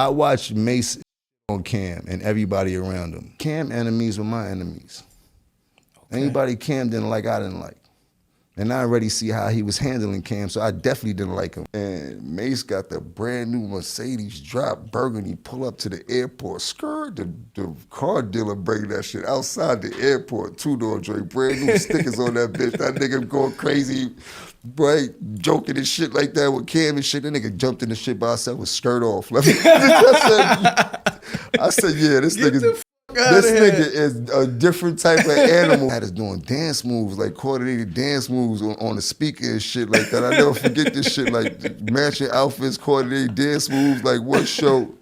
I watched Mace on Cam and everybody around him. Cam enemies were my enemies. Okay. Anybody Cam didn't like, I didn't like. And I already see how he was handling Cam, so I definitely didn't like him. And Mace got the brand new Mercedes drop burgundy, pull up to the airport, skirt, the car dealer bring that shit outside the airport, two-door joint, brand new stickers on that bitch. That nigga going crazy, right, joking and shit like that with Cam and shit. That nigga jumped in the shit by himself with skirt off. I said, yeah, this nigga is a different type of animal. Had us doing dance moves, like coordinated dance moves on the speaker and shit like that. I never forget this shit, like matching outfits, coordinated dance moves, like what show?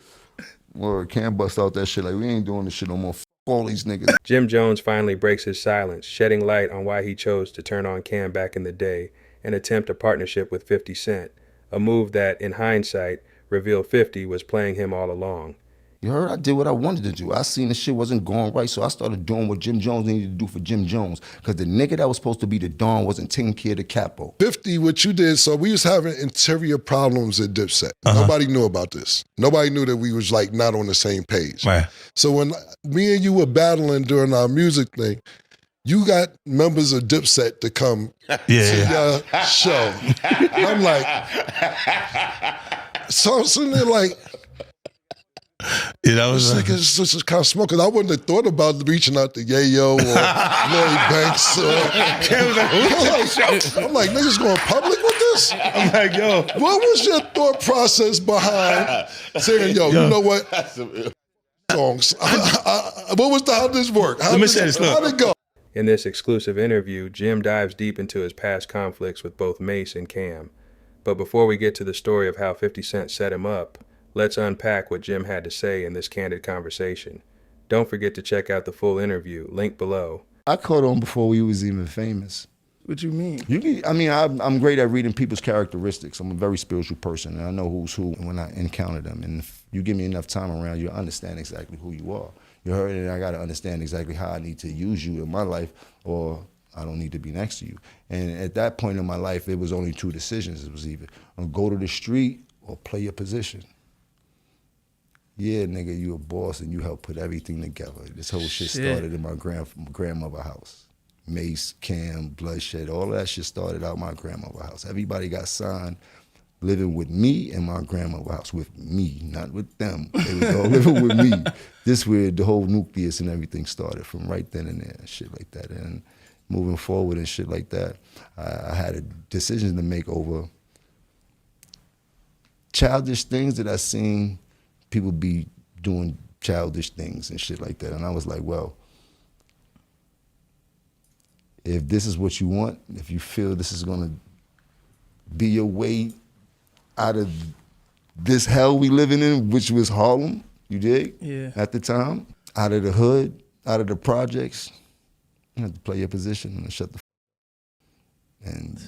Well, Cam bust out that shit, like we ain't doing this shit no more. F all these niggas. Jim Jones finally breaks his silence, shedding light on why he chose to turn on Cam back in the day and attempt a partnership with 50 Cent, a move that, in hindsight, revealed 50 was playing him all along. You heard? I did what I wanted to do. I seen the shit wasn't going right, so I started doing what Jim Jones needed to do for Jim Jones. Because the nigga that was supposed to be the Don wasn't taking care of the capo. 50, what you did, so we was having interior problems at Dipset. Nobody knew about this. Nobody knew that we was like not on the same page. Right. So when me and you were battling during our music thing, you got members of Dipset to come to your show. And I'm like, so I'm sitting there like, yeah, that was this is kind of smoke. Cause I wouldn't have thought about reaching out to Yayo or Lloyd Banks. I'm like, niggas going public with this? I'm like, yo. What was your thought process behind saying, yo, you know what? Songs. What was how did this work? How did it go? In this exclusive interview, Jim dives deep into his past conflicts with both Mace and Cam. But before we get to the story of how 50 Cent set him up, let's unpack what Jim had to say in this candid conversation. Don't forget to check out the full interview, link below. I caught on before we was even famous. What you mean? I'm great at reading people's characteristics. I'm a very spiritual person, and I know who's who when I encounter them. And if you give me enough time around, you'll understand exactly who you are. You heard it, and I got to understand exactly how I need to use you in my life, or I don't need to be next to you. And at that point in my life, it was only two decisions. It was either go to the street or play your position. Yeah, nigga, you a boss and you help put everything together. This whole shit started in my grandmother's house. Mace, Cam, Bloodshed, all of that shit started out my grandmother's house. Everybody got signed living with me in my grandmother's house, with me, not with them. They was all living with me. This where the whole nucleus and everything started, from right then and there, and shit like that. And moving forward and shit like that, I had a decision to make over childish things that I seen people be doing childish things and shit like that. And I was like, well, if this is what you want, if you feel this is gonna be your way out of this hell we living in, which was Harlem, you dig? Yeah. At the time, out of the hood, out of the projects, you have to play your position and shut the and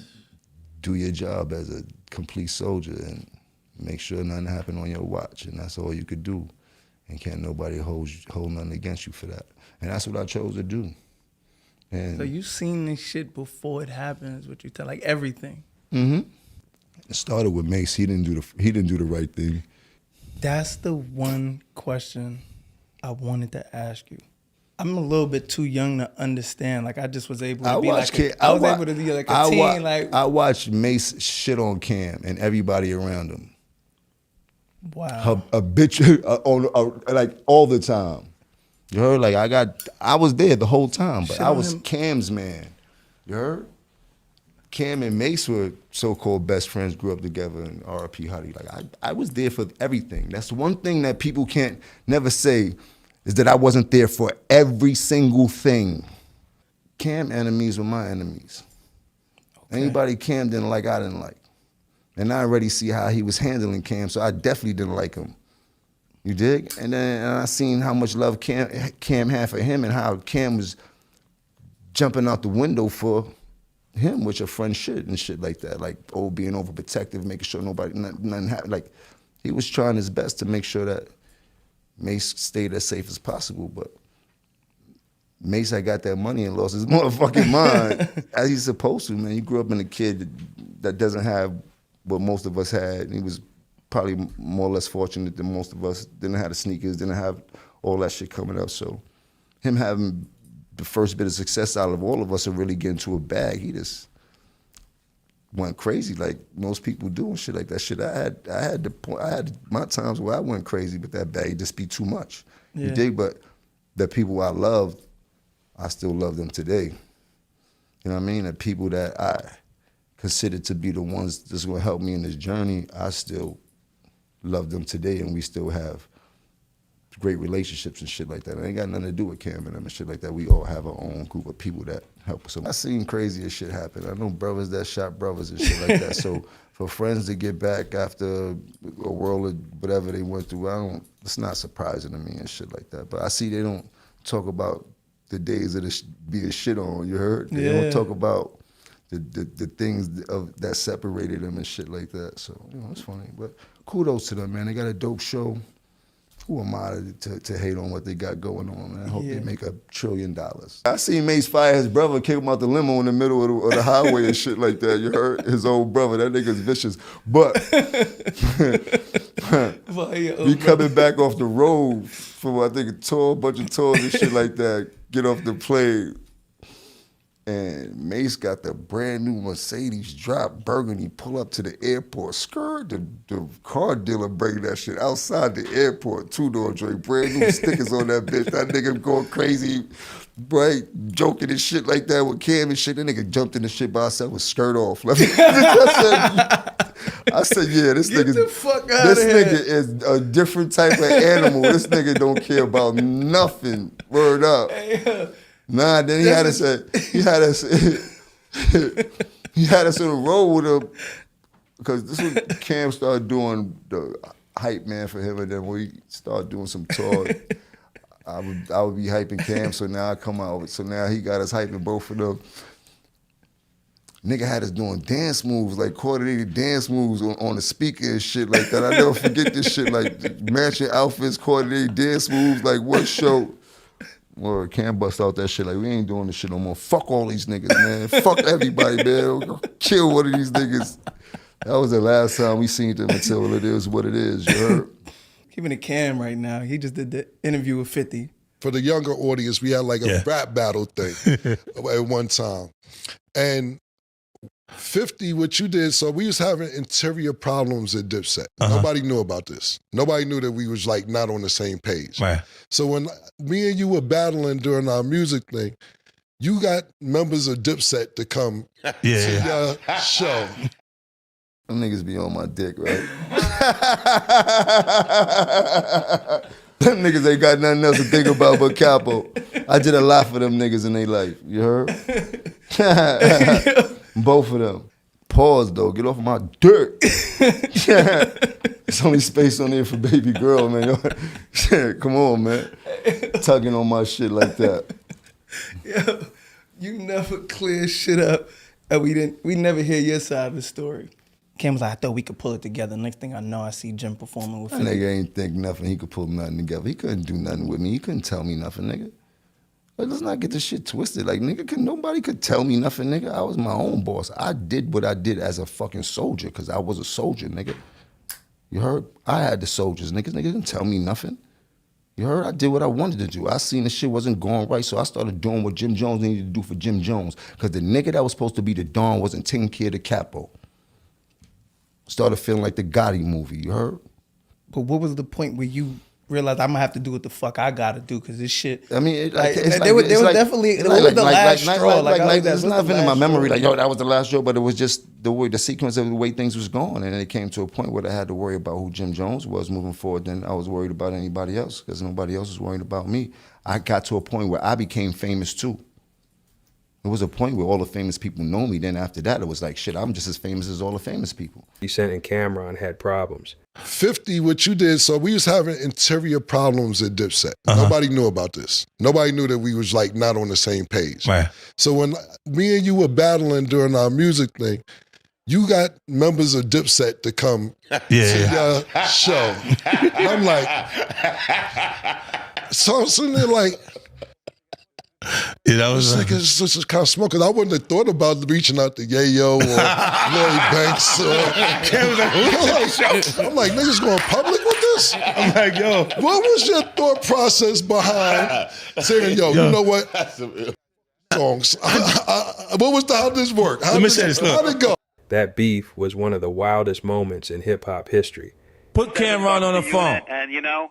do your job as a complete soldier and make sure nothing happened on your watch, and that's all you could do. And can't nobody hold nothing against you for that. And that's what I chose to do. And so you seen this shit before it happens, what you tell, like everything. Mm-hmm. It started with Mace. He didn't do the right thing. That's the one question I wanted to ask you. I'm a little bit too young to understand. Like I just was able to be like I was able to be like a teen. Like I watched Mace shit on Cam and everybody around him. Wow. A bitch like all the time. You heard? Like I was there the whole time, but I was Cam's man. You heard? Cam and Mace were so-called best friends, grew up together, and R.I.P. Huddy. Like I was there for everything. That's one thing that people can't never say, is that I wasn't there for every single thing. Cam enemies were my enemies. Okay. Anybody Cam didn't like, I didn't like. And I already see how he was handling Cam, so I definitely didn't like him. You dig? And then I seen how much love Cam had for him and how Cam was jumping out the window for him, which a friend should and shit like that. Like, being overprotective, making sure nothing happened. Like, he was trying his best to make sure that Mace stayed as safe as possible, but Mace had got that money and lost his motherfucking mind, as he's supposed to, man. He grew up in a kid that doesn't have what most of us had. He was probably more or less fortunate than most of us. Didn't have the sneakers, didn't have all that shit coming up. So him having the first bit of success out of all of us and really getting to a bag, he just went crazy like most people do and shit like that. Shit, I had my times where I went crazy with that bag. It just be too much. Yeah. You dig? But the people I loved, I still love them today. You know what I mean? The people that I consider to be the ones that's gonna help me in this journey, I still love them today, and we still have great relationships and shit like that. It ain't got nothing to do with Cam and them and shit like that. We all have our own group of people that help us. So I seen crazier shit happen. I know brothers that shot brothers and shit like that. So for friends to get back after a world of whatever they went through, it's not surprising to me and shit like that. But I see they don't talk about the days of being shit on, you heard? They don't talk about the things that separated them and shit like that. So, it's funny. But kudos to them, man. They got a dope show. Who am I to hate on what they got going on, man? I hope they make $1 trillion. I seen Mace fire his brother, kick him out the limo in the middle of the highway and shit like that. You heard? His old brother. That nigga's vicious. But he coming back off the road from, I think, a bunch of tours and shit like that. Get off the plane. And Mace got the brand new Mercedes drop burgundy, pull up to the airport. Skirt, the car dealer bring that shit outside the airport, 2-door joint, brand new stickers on that bitch. That nigga going crazy, right? Joking and shit like that with Cam and shit. That nigga jumped in the shit by himself with skirt off. I said, yeah, this nigga is a different type of animal. This nigga don't care about nothing. Word up. Nah, then he had us on the road with him, because this was Cam started doing the hype man for him, and then we started doing some tour. I would be hyping Cam, so now I come out. So now he got us hyping both of them. Nigga had us doing dance moves, like coordinated dance moves on the speaker and shit like that. I never forget this shit, like matching outfits, coordinated dance moves, like what show. Or Cam bust out that shit like, we ain't doing this shit no more. Fuck all these niggas, man. Fuck everybody, man. Kill one of these niggas. That was the last time we seen them until it is what it is, you heard? Keeping it Cam right now. He just did the interview with 50. For the younger audience, we had like a rap battle thing at one time. And 50, what you did, so we was having interior problems at Dipset. Nobody knew about this. Nobody knew that we was like not on the same page. Right. So when me and you were battling during our music thing, you got members of Dipset to come to your show. Them niggas be on my dick, right? Them niggas ain't got nothing else to think about but Capo. I did a lot for them niggas in their life, you heard? Both of them. Pause though, get off of my dirt. There's only space on there for baby girl, man. Come on, man. Tugging on my shit like that. Yo, you never clear shit up, and we never hear your side of the story. Cam was like, I thought we could pull it together. Next thing I know, I see Jim performing with 50. That nigga ain't think nothing. He could pull nothing together. He couldn't do nothing with me. He couldn't tell me nothing, nigga. Like, let's not get this shit twisted. Like, nigga, nobody could tell me nothing, nigga. I was my own boss. I did what I did as a fucking soldier, because I was a soldier, nigga. You heard? I had the soldiers, niggas. Niggas didn't tell me nothing. You heard? I did what I wanted to do. I seen the shit wasn't going right, so I started doing what Jim Jones needed to do for Jim Jones, because the nigga that was supposed to be the Don wasn't taking care of the Capo. Started feeling like the Gotti movie, you heard? But what was the point where you realized I'm gonna have to do what the fuck I gotta do, because this shit. I mean, It's the last straw. It's nothing in my memory. Like, yo, that was the last straw, but it was just the sequence of the way things was going, and then it came to a point where I had to worry about who Jim Jones was moving forward. Then I was worried about anybody else, because nobody else was worried about me. I got to a point where I became famous too. There was a point where all the famous people know me. Then after that, it was like, shit, I'm just as famous as all the famous people. Dipset and Camron had problems. 50, what you did, so we was having interior problems at Dipset. Nobody knew about this. Nobody knew that we was like not on the same page. Right. So when me and you were battling during our music thing, you got members of Dipset to come to your show. And I'm like, so I'm sitting there like, Yeah, that was like it's just kind of smoke. Cause I wouldn't have thought about reaching out to Yayo or Lloyd Banks. I'm like, niggas going public with this? I'm like, yo. What was your thought process behind saying, yo, you know what? Songs. What was how did this work? How did it go? That beef was one of the wildest moments in hip-hop history. Put Camron on the phone. And you know,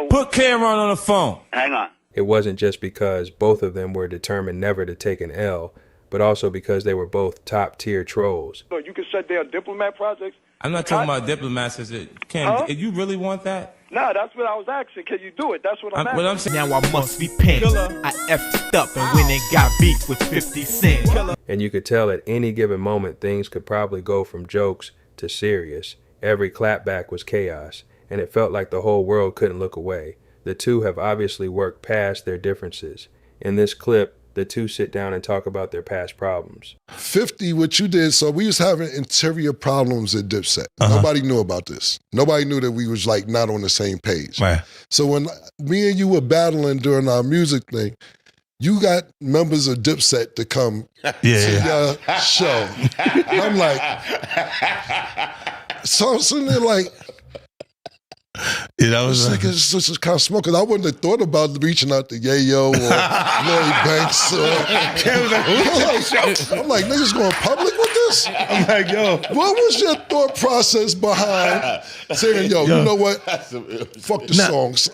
put Camron on the phone. Hang on. It wasn't just because both of them were determined never to take an L, but also because they were both top-tier trolls. So you can shut down diplomat projects? I'm not talking about diplomats. Cam, you really want that? No, that's what I was asking. Can you do it? That's what I'm asking. What I'm saying. Now I must repent. I effed up and when it got beat with 50 Cent. And you could tell at any given moment things could probably go from jokes to serious. Every clapback was chaos, and it felt like the whole world couldn't look away. The two have obviously worked past their differences. In this clip, the two sit down and talk about their past problems. 50, what you did, so we was having interior problems at Dipset. Nobody knew about this. Nobody knew that we was like not on the same page. Right. So when me and you were battling during our music thing, you got members of Dipset to come to your show. And I'm like, so I'm sitting there like, yeah, that was like it's just kind of smoke. Cause I wouldn't have thought about reaching out to Yayo or Lloyd Banks. I'm like, niggas going public with this? I'm like, yo. What was your thought process behind saying, yo, you know what? Fuck the songs.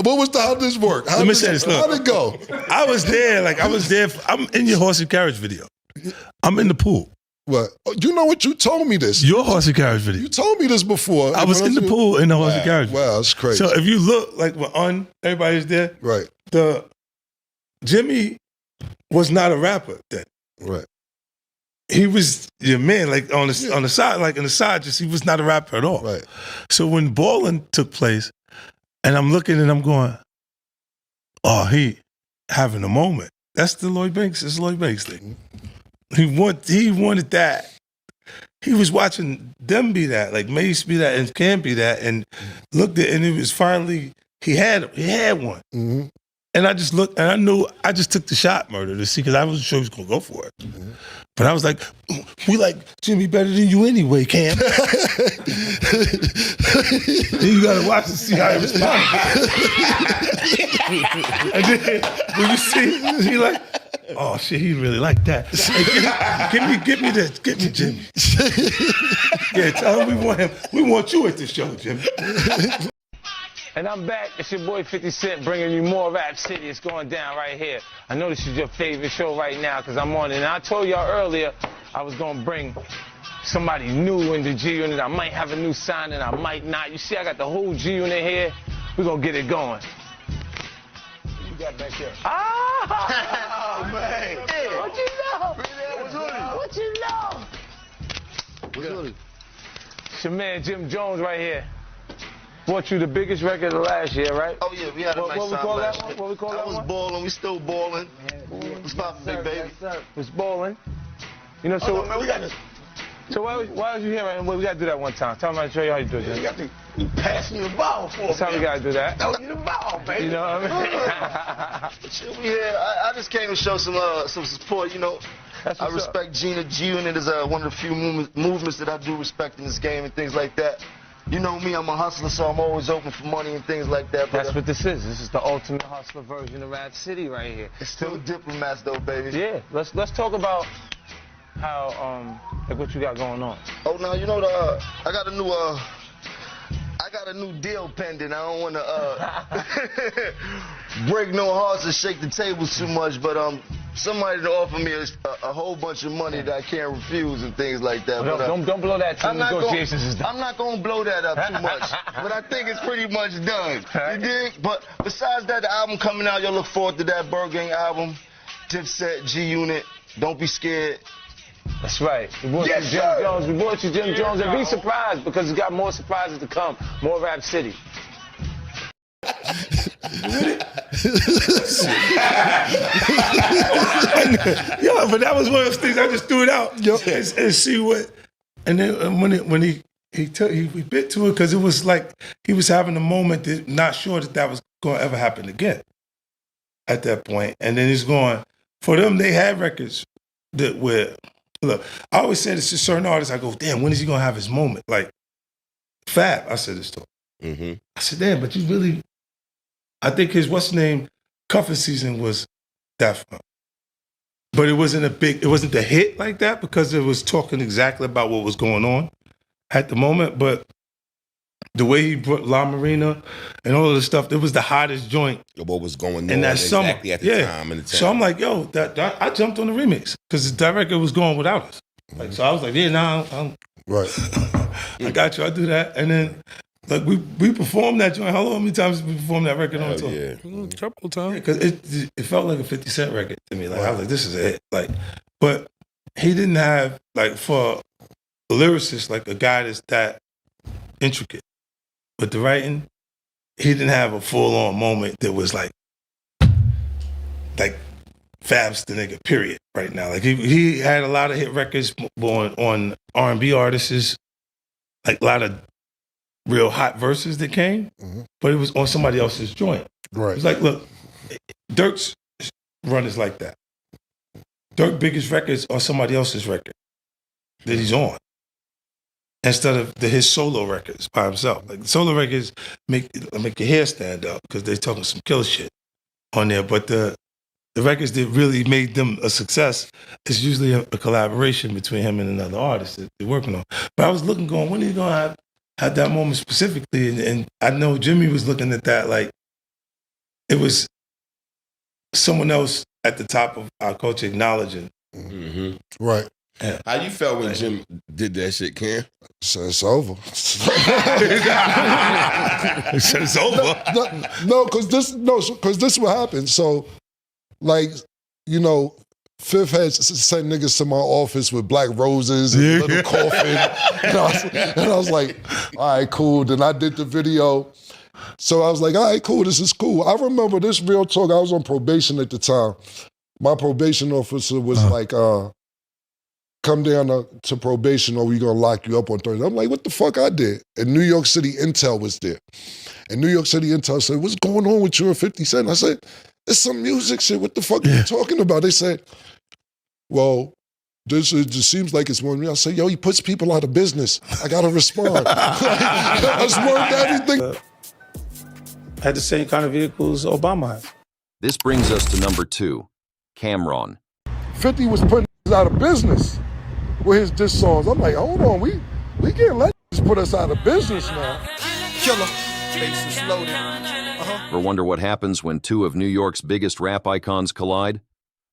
What was how did this work? How Let me say this. Look, how'd it go? I was there. I'm in your horse and carriage video. I'm in the pool. What? You know what? You told me this. Your horse and carriage video. You told me this before. I was in the pool in the horse and carriage. Wow, that's crazy. So if you look, like when everybody's there, right. Jimmy was not a rapper then. Right. He was your man, like on the side, like in the side, just he was not a rapper at all. Right. So when balling took place, and I'm looking and I'm going, oh, he having a moment. That's the Lloyd Banks. It's Lloyd Banks thing. He wanted that. He was watching them be that, like Mace be that, and Cam be that, and looked at, and it was finally he had one. Mm-hmm. And I just looked, and I knew I just took the shot, Murder, to see, because I wasn't sure he was gonna go for it. Mm-hmm. But I was like, we like Jimmy better than you anyway, Cam. Then you gotta watch to see how he responds. And then when you see, he like, oh shit, he really like that. Hey, get me Jimmy. Yeah, tell him we want him. We want you at the show, Jimmy. And I'm back. It's your boy 50 Cent bringing you more Rap City. It's going down right here. I know this is your favorite show right now because I'm on it. And I told y'all earlier I was going to bring somebody new in the G Unit. I might have a new signing, I might not. You see, I got the whole G Unit here. We're going to get it going. What you got back there? Oh, man. Hey, what you know? What you know? What's it's your man Jim Jones right here. Bought you the biggest record of last year, right? Oh yeah, we had a nice what we time call last that year. one? What we call that was one? balling. We still balling. What's poppin', big baby? Was balling. You know, so man, we got this. So why was you here? Right? We gotta do that one time. Tell me, I'll show you how you do it. You got to pass me the ball for That's how we gotta do that. Throw you the ball, baby. You know what I mean? Shit, we here. I just came to show some support. You know, I respect Gina G Unit is one of the few movements that I do respect in this game and things like that. You know me, I'm a hustler, so I'm always open for money and things like that. But that's what this is. This is the ultimate hustler version of Rap City right here. It's still diplomats though, baby. Yeah, let's talk about how like what you got going on. Oh, now you know I got a new deal pending. I don't want to break no hearts and shake the tables too much, but somebody to offer me a whole bunch of money that I can't refuse and things like that. Well, but, don't blow that till negotiations is done. I'm not gonna blow that up too much, but I think it's pretty much done. You dig? But besides that, the album coming out, y'all look forward to that Bird Gang album, Dipset, G Unit. Don't be scared. That's right. We brought you Jim Jones. We brought you Jim Jones, and be surprised because we got more surprises to come. More Rap City. Yo, but that was one of those things I just threw it out and see what. And then when he bit to it because it was like he was having a moment that not sure that was going to ever happen again. at that point. And then he's going, for them, they had records that where, look, I always say this to certain artists, I go, damn, when is he going to have his moment? Like, Fab, I said this to him. I said, damn, but you really, I think his, what's his name, Cuffing Season was that fun. But it wasn't the hit like that because it was talking exactly about what was going on at the moment. But the way he brought La Marina and all of the stuff, it was the hottest joint. What was going on in that exactly summer. at the time. In the So I'm like, yo, that I jumped on the remix because the record was going without us. Like, so I was like, yeah, now I'm right. I got you. I do that, and then like we performed that joint. How many times did we perform that record on tour? Yeah, a couple times. Because it felt like a 50 Cent record to me. Like I was like, this is a hit. Like, but he didn't have like for a lyricist like a guy that's that intricate. But the writing, he didn't have a full on moment that was like Fab's the nigga. Period. Right now, like he had a lot of hit records on R&B artists, like a lot of real hot verses that came, but it was on somebody else's joint. Right. It's like, look, Dirk's run is like that. Dirk's biggest records are somebody else's record that he's on, instead of his solo records by himself. Like the solo records make your hair stand up because they're talking some killer shit on there. But the records that really made them a success is usually a collaboration between him and another artist that they're working on. But I was looking, going, when are you gonna have that moment specifically? And I know Jimmy was looking at that like it was someone else at the top of our culture acknowledging. Right. Yeah. How you felt when Jim did that shit, Cam? So it's over. It's over. No, because this what happened. So, like, you know, Fifth had sent niggas to my office with black roses and a little coffin. And I was like, all right, cool. Then I did the video. So I was like, all right, cool, this is cool. I remember this real talk. I was on probation at the time. My probation officer was like, come down to probation or we're going to lock you up on Thursday. I'm like, what the fuck I did? And New York City Intel was there. And New York City Intel said, what's going on with you and 50 Cent? I said, it's some music shit. What the fuck are you talking about? They said, well, this seems like it's one. I say, yo, he puts people out of business. I got to respond. That's worth everything. Had the same kind of vehicles Obama had. This brings us to number 2, Camron. 50 was putting out of business with his diss songs. I'm like, hold on, we can't let this put us out of business now. Killer, bases loaded. Or wonder what happens when two of New York's biggest rap icons collide?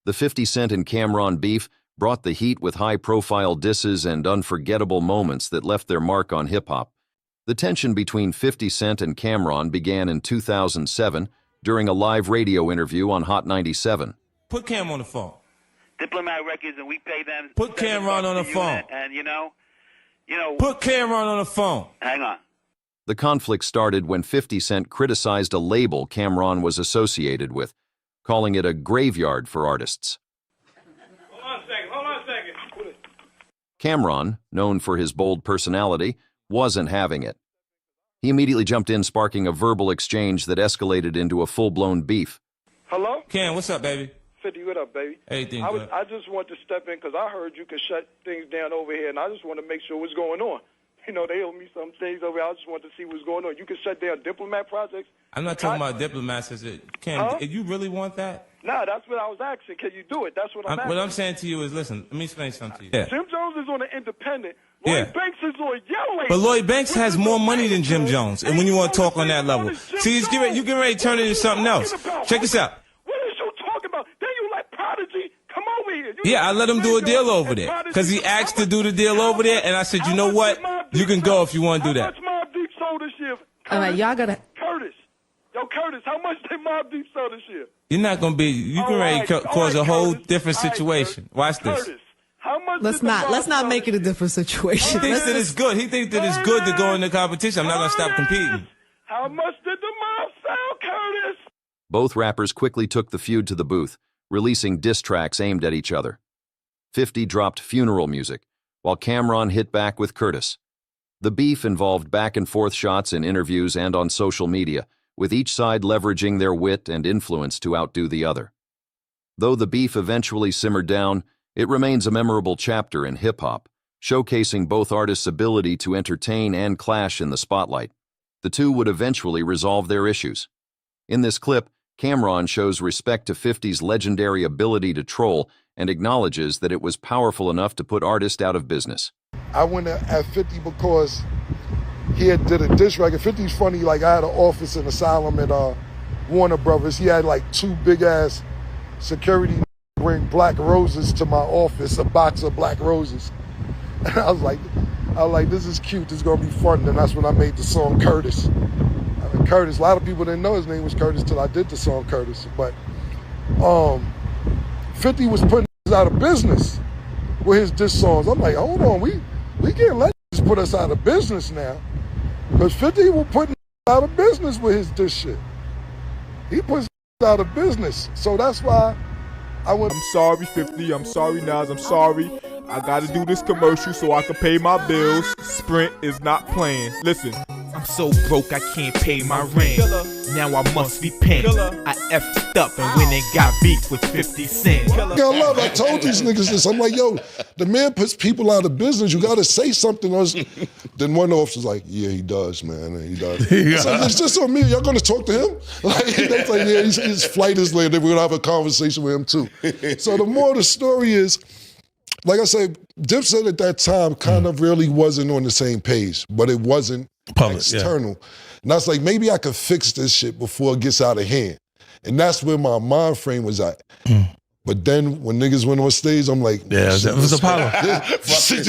The 50 Cent and Camron beef brought the heat with high-profile disses and unforgettable moments that left their mark on hip-hop. The tension between 50 Cent and Camron began in 2007 during a live radio interview on Hot 97. Put Cam on the phone. Diplomat Records, and we pay them. Put Camron on the phone. And you know. Put Camron on the phone. Hang on. The conflict started when 50 Cent criticized a label Camron was associated with, calling it a graveyard for artists. Hold on a second. Camron, known for his bold personality, wasn't having it. He immediately jumped in, sparking a verbal exchange that escalated into a full-blown beef. Hello? Cam, what's up, baby? 50, what up, baby? Everything good. I just want to step in because I heard you could shut things down over here, and I just want to make sure what's going on. You know, they owe me some things over here. I just want to see what's going on. You can shut down Diplomat projects. I'm not talking about diplomats. Cam, you really want that? Nah, that's what I was asking. Can you do it? That's what I'm asking. What I'm saying to you is, listen, let me explain something to you. Yeah. Jim Jones is on an independent. Lloyd Banks is on your label. But Lloyd Banks has more money than Jim Jones. And when you want to talk on that level. See, you get ready to turn it into something else. Check this out. What is you talking about? Then you like Prodigy? Come over here. Yeah, I let him do a deal over there. Because he asked to do the deal over there, and I said, you know what? You can go if you want to do that. How much Mobb Deep sold this year? All right, y'all got to... Curtis. Yo, Curtis, how much did Mobb Deep sell this year? You're not going to be... You can ready to cause a whole different situation. Watch this. How much Let's not make it a different situation. He thinks that it's good. He thinks that it's good to go in the competition. I'm not going to stop competing. How much did the mob sell, Curtis? Both rappers quickly took the feud to the booth, releasing diss tracks aimed at each other. 50 dropped funeral music, while Camron hit back with Curtis. The beef involved back-and-forth shots in interviews and on social media, with each side leveraging their wit and influence to outdo the other. Though the beef eventually simmered down, it remains a memorable chapter in hip-hop, showcasing both artists' ability to entertain and clash in the spotlight. The two would eventually resolve their issues. In this clip, Camron shows respect to 50's legendary ability to troll and acknowledges that it was powerful enough to put artists out of business. I went at 50 because he had did a diss record. 50's funny, like I had an office in Asylum at Warner Brothers. He had like 2 big-ass security bring black roses to my office, a box of black roses. And I was like, this is cute, this is gonna be fun. And that's when I made the song Curtis. Curtis, a lot of people didn't know his name was Curtis till I did the song Curtis. But 50 was putting us out of business with his diss songs. I'm like, hold on, we can't let this put us out of business now. Because 50 was putting us out of business with his diss shit. He puts us out of business. So that's why I went. I'm sorry, 50, I'm sorry, Nas, I'm sorry. I gotta do this commercial so I can pay my bills. Sprint is not playing. Listen. I'm so broke I can't pay my rent. Now I must be paying. I effed up and went and got beef with 50 Cent. I told these niggas this. I'm like, yo, the man puts people out of business. You gotta say something. Then one officer's like, yeah, he does, man. He does. It's like, it's just on me. Y'all gonna talk to him? Like, they like, yeah, his flight is late. We're gonna have a conversation with him too. So the more of the story is, like I said, Dipset at that time kind of really wasn't on the same page, but it wasn't public, external. Yeah. And I was like, maybe I could fix this shit before it gets out of hand. And that's where my mind frame was at. But then when niggas went on stage, I'm like, yeah, that was Apollo. Shit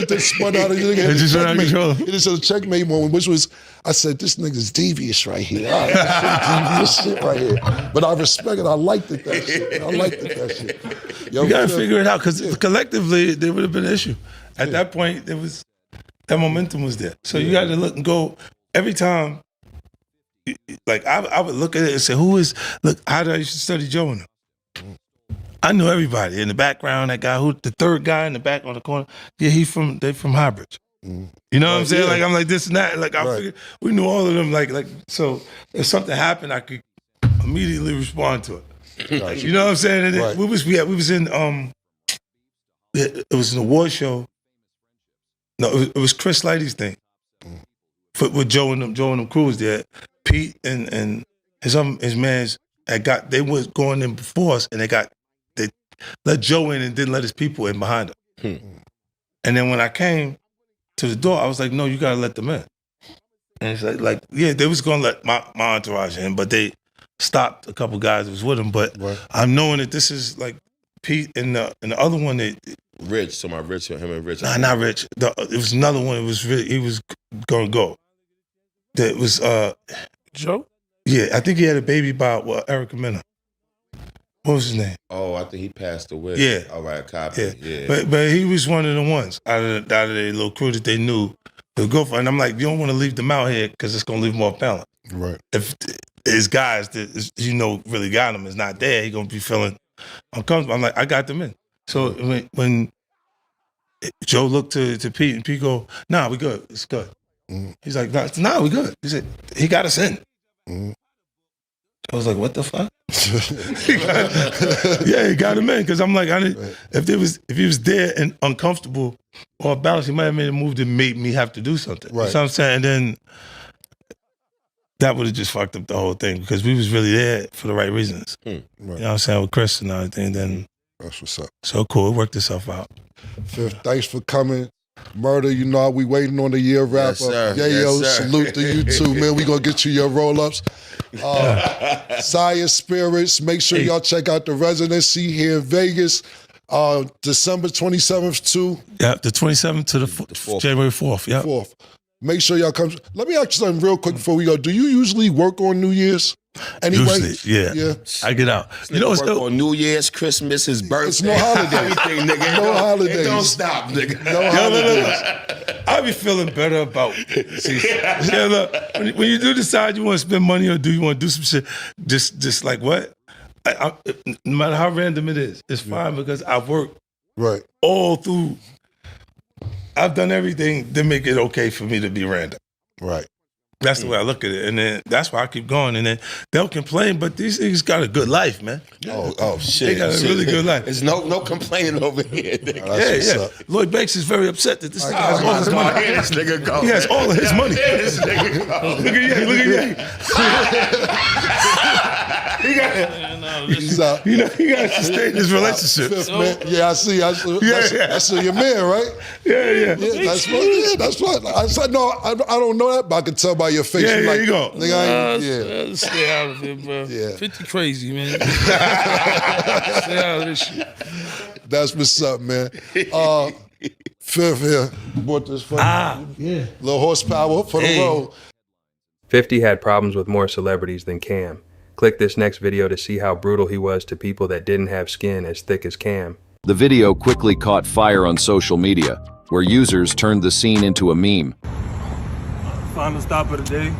that spun out of nigga. It is a checkmate moment, which was, I said, this nigga's devious right here. Devious shit right here. But I respect it. I liked it, that shit. I liked it, that shit. Yo, you gotta figure it out, because collectively, there would have been an issue. At that point, there was, that momentum was there. So you gotta look and go, every time, like I would look at it and say, how did I used to study Joe and them? I knew everybody in the background. That guy, the third guy in the back on the corner, yeah, they from Highbridge. You know what I'm saying? Yeah. Like I'm like this and that. Like I figured we knew all of them. Like so, if something happened, I could immediately respond to it. You know what I'm saying? And we was in it was an award show. No, it was Chris Lighty's thing. With Joe and them crews there. Pete and his mans they was going in before us, and they let Joe in and didn't let his people in behind him. And then when I came to the door, I was like, no, you gotta let them in. And it's like yeah, they was gonna let my entourage in, but they stopped a couple guys that was with him. But I'm knowing that this is like Pete and the other one that Rich, so my Rich, him and Rich. Nah, not Rich. It was another one. It was he was gonna go. That was Joe? Yeah, I think he had a baby by Erica Mena. What was his name? Oh, I think he passed away. Yeah. All right, copy. Yeah. But he was one of the ones out of their little crew that they knew to go for. And I'm like, you don't want to leave them out here because it's going to leave them off balance. Right. If his guys that really got him is not there, he's going to be feeling uncomfortable. I'm like, I got them in. So when Joe looked to Pete and Pete go, nah, we good. It's good. He's like, nah, we good. He said, he got us in. I was like, what the fuck? Yeah, he got him in, because I'm like, if he was there and uncomfortable or balanced, he might have made a move that made me have to do something. Right. You know what I'm saying? And then that would have just fucked up the whole thing, because we was really there for the right reasons. Right. You know what I'm saying? With Chris and everything. Then that's what's up. So cool. It worked itself out. Fifth, thanks for coming. Murder, we waiting on the year wrap up. Yo, salute to you too, man. We gonna get you your roll-ups. Sire Spirits, make sure y'all check out the residency here in Vegas. December 27th too. Yeah, the 27th to the 4th. January 4th. Yeah. 4th. Make sure y'all come. Let me ask you something real quick before we go. Do you usually work on New Year's? Anyway, usually, yeah. I get out. Work on New Year's, Christmas, his birthday. It's no holiday. Everything, nigga. No holidays. It don't stop, nigga. No holidays. I be feeling better about when you do decide you want to spend money or do you want to do some shit, just like what? No matter how random it is, it's fine, because I've worked all through. I've done everything to make it okay for me to be random. Right. That's the way I look at it, and then that's why I keep going. And then they'll complain, but these niggas got a good life, man. Oh shit! They got a really good life. There's no complaining over here. Nigga. Yeah. Lloyd Banks is very upset that this nigga has all his money. Here this nigga go. He has all of his money. This nigga go. Look at Ye. Look at Ye. He got to sustain his relationship. Fifth, man. Yeah, I see. That's your man, right? Yeah. That's right. Yeah, that's right. I said no. I don't know that, but I can tell by your face. Yeah, you there like, you go. Nigga, Stay out of it, bro. Yeah. 50 crazy, man. Stay out of this shit. That's what's up, man. Fifth here bought this fucking little horsepower for the road. 50 had problems with more celebrities than Cam. Click this next video to see how brutal he was to people that didn't have skin as thick as Cam. The video quickly caught fire on social media, where users turned the scene into a meme. Final stop of the day.